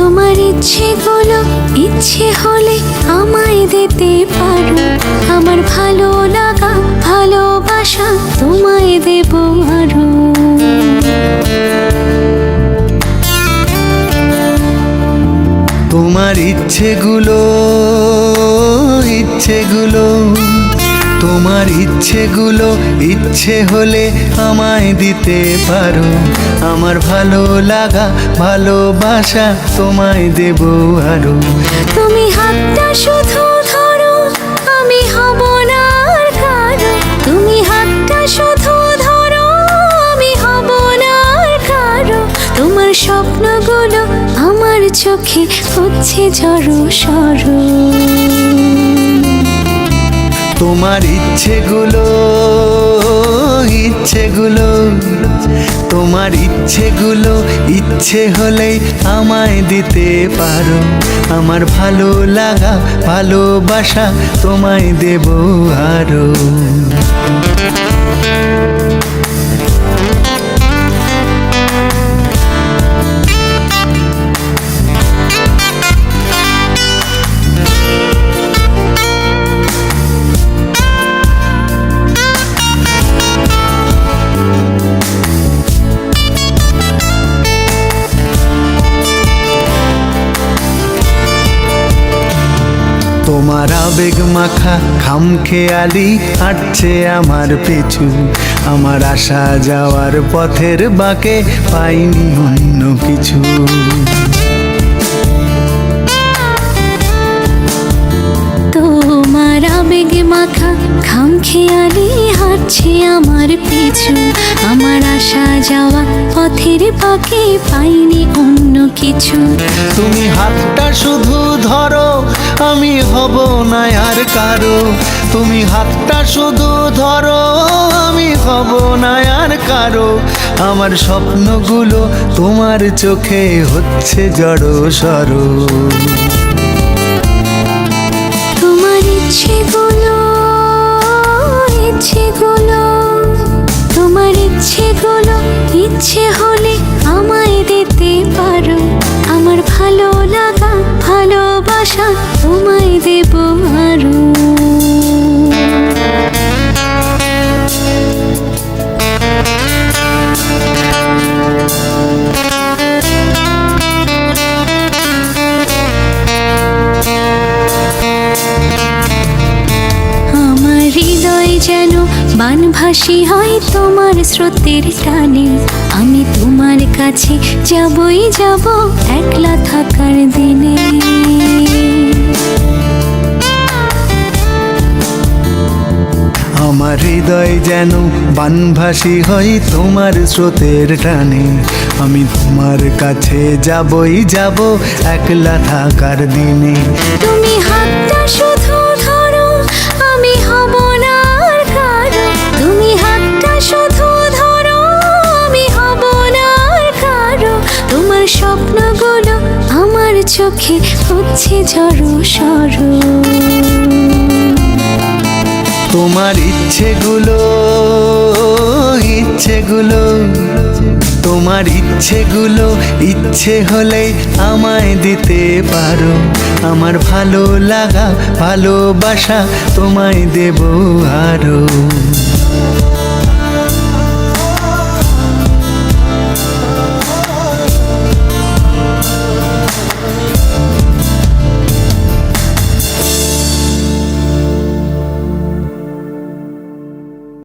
তোমার ইচ্ছেগুলো ইচ্ছে হলে আমায় দিতে পারো। আমার ভালো লাগা ভালোবাসা তোমায় দেব আরো। তোমার ইচ্ছেগুলো তোমার ইচ্ছেগুলো ইচ্ছে হলে আমায় দিতে পারো। আমার ভালো লাগা ভালোবাসা তোমায় দেব আরো। তুমি হাতটা শুধু ধরো, আমি হব না আর কারো। তুমি হাতটা শুধু ধরো, আমি হব না আর কারো। তোমার স্বপ্নগুলো আমার চোখে হচ্ছে জড়ো সরো। তোমার ইচ্ছেগুলো তোমার ইচ্ছেগুলো ইচ্ছে হলেই আমায় দিতে পারো। আমার ভালো লাগা ভালোবাসা তোমায় দেব আরো। তোমার আবেগ মাখা খামখেয়ালি হাঁটছে আমার পিছু। আমার আসা যাওয়ার পথের বাঁকে পাইনি অন্য কিছু। তোমার আবেগ মাখা খামখেয়ালি হাঁটছে আমার পিছু। আমার আসা যাওয়া পথের বাঁকে পাইনি অন্য কিছু। তুমি হাতটা শুধু ধরো, আমি হব না আর কারো। তুমি হাতটা শুধু ধরো, আমি হব না আর কারো। আমার স্বপ্নগুলো তোমার চোখে হচ্ছে জড়ো সরো। তোমার ইচ্ছেগুলো তোমার ইচ্ছেগুলো ইচ্ছে হলে আমায় দিতে পারো। আমার ভালো লাগা ভালোবাসা তোমায় দেব আরো। আমার হৃদয় যেন বানভাসী হয় তোমার স্রোতের টানে। আমি তোমার কাছে যাবই যাব একলা থাকার দিনে। আমার হৃদয় যেন বানভাসী হয় তোমার স্রোতের টানে। আমি তোমার কাছে যাবই যাব একলা থাকার দিনে। তুমি হাতটা শুধু ধরো, আমি হব না আর কারো। তুমি হাতটা শুধু ধরো, আমি হব না আর কারো। তোমার স্বপ্নগুলো আমার চোখে হচ্ছে জড়ো সরো। তোমার ইচ্ছেগুলো তোমার ইচ্ছেগুলো ইচ্ছে হলেই আমায় দিতে পারো। আমার ভালো লাগা ভালোবাসা তোমায় দেব আরো।